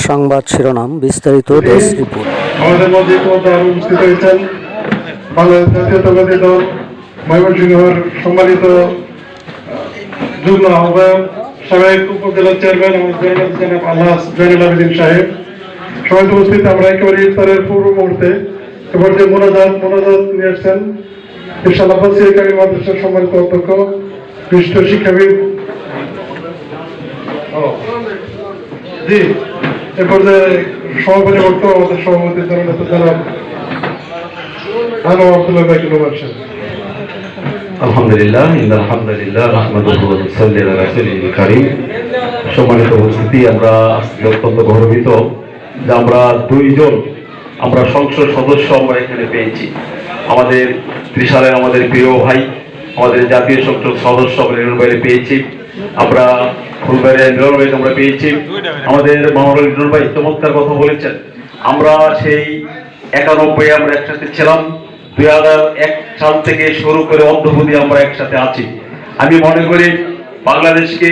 সংবাদ শিরোনাম বিস্তারিত ডেস্ক রিপোর্ট। আমাদের মধ্যে উপস্থিত হয়েছেন বাংলাদেশ জাতীয়তাবাদী দল ময়মনসিংহের সম্মানিত যুগ্ম আহ্বায়ক সাবেক উপজেলা চেয়ারম্যান আমাদের জনাব আলহাজ জয়নুল আবেদিন সাহেব, সবাই উপস্থিত। আমরা একেবারে ইফতারের পূর্ব মুহূর্তে এবার যে মোনাজাত নিয়ে আসছেন ইরশাদ আব্বাসী কামিল মাদ্রাসার সম্মানিত অধ্যক্ষ বিশিষ্ট শিক্ষাবিদ জি এ পর্যায়ে সভাপতি বক্তব্য আমাদের সভাপতি জননেতা জনাব আনোয়ার আব্দুল্লাহ ভাই কিলোমার্শাল। আলহামদুলিল্লাহ আলহামদুলিল্লাহ রাহমাতুল্লাহি ওয়া সাল্লি আলা রাসূলিল কারীম। সম্মানিত উপস্থিতি, আমরা আজকে অত্যন্ত গর্বিত যে আমরা দুইজন সংসদ সদস্য আমরা এখানে পেয়েছি। আমাদের ত্রিশালের আমাদের প্রিয় ভাই, আমাদের জাতীয় সংসদ সদস্য মিলন ভাই পেয়েছি, আমরা ফুলবাড়িয়া মিলন ভাই আমরা পেয়েছি, আমাদের মনোরল মিলন ভাই চমৎকার কথা বলেছেন। আমরা সেই 91 আমরা একসাথে ছিলাম, 2001 সাল থেকে শুরু করে অদ্যাবধি আমরা একসাথে আছি। আমি মনে করি বাংলাদেশকে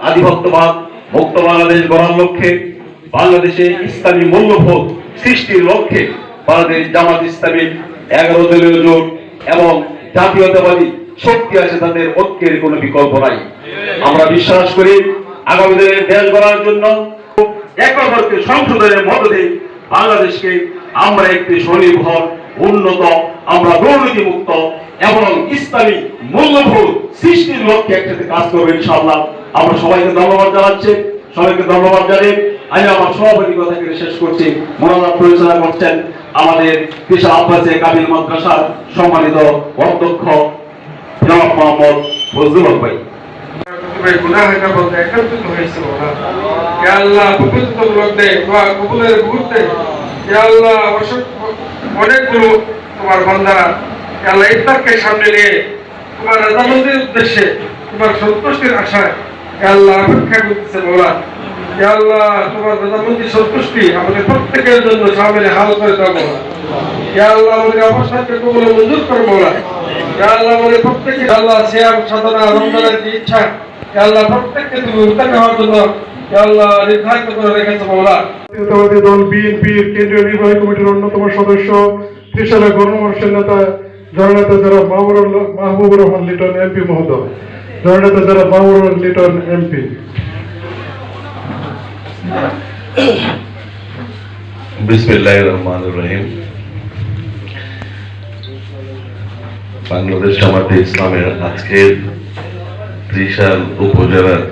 আধিপত্যবাদ মুক্ত বাংলাদেশ গড়ার লক্ষ্যে, বাংলাদেশে ইসলামী মূল্যবোধ সৃষ্টির লক্ষ্যে বাংলাদেশ জামাত ইসলামী 11 দলীয় জোট এবং জাতীয়তাবাদী শক্তি আছে, তাদের ঐক্যের কোনো বিকল্প নাই। আমরা বিশ্বাস করি আগামী দিনে দেশ গড়ার জন্য একমাত্র সংশোধনের মধ্য দিয়ে বাংলাদেশকে আমরা একটি স্বনির্ভর, উন্নত, আমরা দুর্নীতি মুক্ত এবং ইসলামী মূল্যবোধ সৃষ্টির লক্ষ্যে একসাথে কাজ করবো ইনশাআল্লাহ। আমরা সবাইকে ধন্যবাদ জানাচ্ছি, সবাইকে ধন্যবাদ জানিয়ে আমি আমার সভাপতি কথাকে শেষ করছি। মোনাজাত পরিচালনা করছেন আমাদের ইরশাদ আব্বাসী কামিল মাদ্রাসার সম্মানিত অধ্যক্ষ জনাব মোহাম্মদ ফজলুল হক ভাই। অনেকগুলো তোমার বান্দারা আল্লাহ ইফতারকে সামনে নিয়ে তোমার রাজামন্দির উদ্দেশ্যে তোমার সন্তুষ্টির আশায় আল্লাহ অপেক্ষা করতেছে বলা। আল্লাহ তোমার রাজামন্দির সন্তুষ্টি আমাদের প্রত্যেকের জন্য সামনে হাল করে দাও বলা। আল্লাহ আমাদের অবস্থাকে কবুল মঞ্জুর করো বলা। আল্লাহ আমাদের প্রত্যেকে আল্লাহ সিয়াম সাধনা রমজানের যে ইচ্ছা আল্লাহ প্রত্যেককে তুমি উদ্ধার হওয়ার জন্য আল্লাহ নির্ধারিত করে রেখেছে বলা। জাতীয়তাবাদী দল বিএনপির কেন্দ্রীয় নির্বাহী কমিটির অন্যতম সদস্য ত্রিশালের গণমানুষের নেতা জননেতা যারা মাহবুবুর রহমান লিটন এমপি মহোদয়, জননেতা যারা মাহবুবুর রহমান লিটন এমপি। বিসমিল্লাহির রহমানির রহিম। বাংলাদেশ জামাতে ইসলামের আজকের ত্রিশাল উপজেলার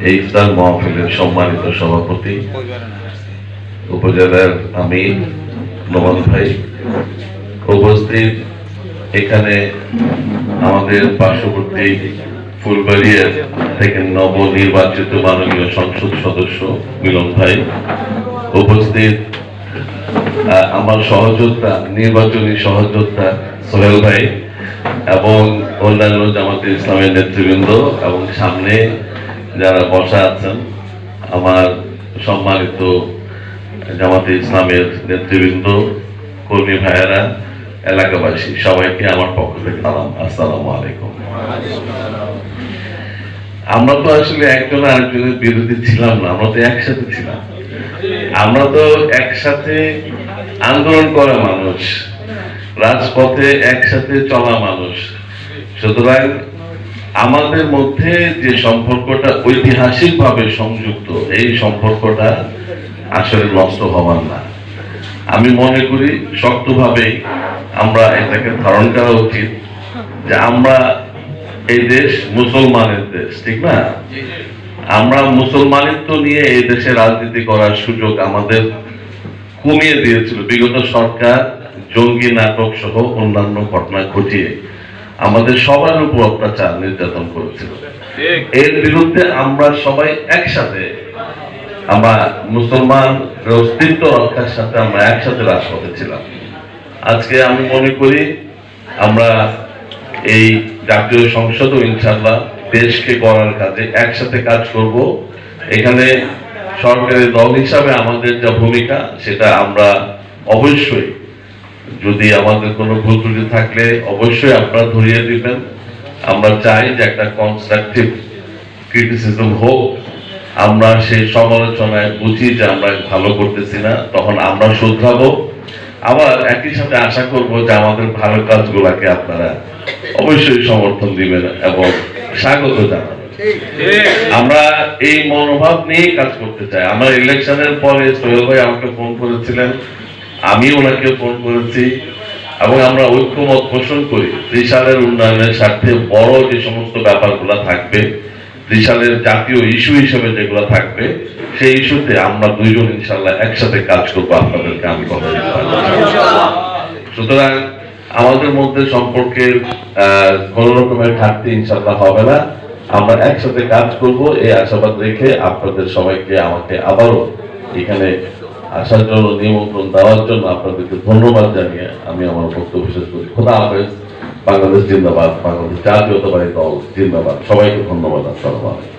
এই ইফতার মাহফিলের সম্মানিত সভাপতি, উপজেলার আমির নোমান ভাই উপস্থিত, এখানে আমাদের পার্শ্ববর্তী ফুলবাড়িয়া থেকে নবনির্বাচিত মাননীয় সংসদ সদস্য মিলন ভাই উপস্থিত, আমার সহযোদ্ধা নির্বাচনী সহযোদ্ধা সোহেল ভাই এবং অন্যান্য জামাতে ইসলামের নেতৃবৃন্দ এবং সামনে যারা বসা আছেন আমার সম্মানিত জামাতে ইসলামের নেতৃবৃন্দ, কর্মী ভাইয়েরা, এলাকাবাসী, সবাইকে আমার পক্ষ থেকে সালাম, আসসালামু আলাইকুম। আমরা তো আসলে একজন আরেকজনের বিরোধী ছিলাম না, আমরা তো একসাথে ছিলাম, আমরা তো একসাথে আন্দোলন করা মানুষ, রাজপথে একসাথে চলা মানুষ। সুতরাং আমাদের মধ্যে যে সম্পর্কটা ঐতিহাসিকভাবে সংযুক্ত, এই সম্পর্কটা আসলে নষ্ট হবার না। আমি মনে করি শক্তভাবে আমরা এটাকে ধারণ করা উচিত যে আমরা এই দেশ মুসলমানের দেশ, ঠিক না? আমরা মুসলমানিত্ব নিয়ে এই দেশে রাজনীতি করার সুযোগ আমাদের কমিয়ে দিয়েছিল বিগত সরকার, জঙ্গি নাটক সহ অন্যান্য ঘটনা ঘটিয়ে আমাদের সবার উপর অত্যাচার নির্যাতন করেছিল। এর বিরুদ্ধে আমরা সবাই একসাথে, আমরা মুসলমান অস্তিত্ব রক্ষার সাথে আমরা একসাথে রাজপথে ছিলাম। আজকে আমি মনে করি আমরা এই জাতীয় সংসদও ইনশাআল্লাহ দেশকে গড়ার কাজে একসাথে কাজ করব। এখানে সরকারি দল হিসাবে আমাদের যা ভূমিকা সেটা আমরা অবশ্যই, যদি আমাদের কোনো ভুল ত্রুটি থাকলে অবশ্যই আপনারা ধরিয়ে দিবেন। আমরা চাই যে একটা কনস্ট্রাকটিভ ক্রিটিসিজম হোক আমরা সেই সমালোচনায় বুঝি যে আমরা ভালো করতেছি না, তখন আমরা শুধরাবো। আবার একই সাথে আশা করব যে আমাদের ভালো কাজগুলাকে আপনারা অবশ্যই সমর্থন দিবেন এবং স্বাগত জানাবেন। আমরা এই মনোভাব নিয়ে কাজ করতে চাই। আমার ইলেকশনের পরে সোহেল ভাই আমাকে ফোন করেছিলেন, আমি ওনাকে ফোন করেছি এবং আমরা ঐক্যমত পোষণ করি ত্রিশালের উন্নয়নের স্বার্থে বড় যে সমস্ত ব্যাপারগুলো থাকবে, ত্রিশালের জাতীয় ইস্যু হিসেবে যেগুলো থাকবে, সেই ইস্যুতে আমরা দুইজন ইনশাল্লাহ একসাথে কাজ করবো, আপনাদেরকে আমি কথা দিতে পারি। সুতরাং আমাদের মধ্যে সম্পর্কের কোন রকমের ঘাটতি ইনশাল্লাহ হবে না। আমরা একসাথে কাজ করব এই আশাবাদ রেখে আপনাদের সবাইকে আমাকে আবারও এখানে আসার জন্য নিমন্ত্রণ দেওয়ার জন্য আপনাদেরকে ধন্যবাদ জানিয়ে আমি আমার বক্তব্য শেষ করি। খোদা হাফেজ। বাংলাদেশ জিন্দাবাদ, বাংলাদেশ জাতীয়তাবাদী দল জিন্দাবাদ। সবাইকে ধন্যবাদ। আসসালামু আলাইকুম।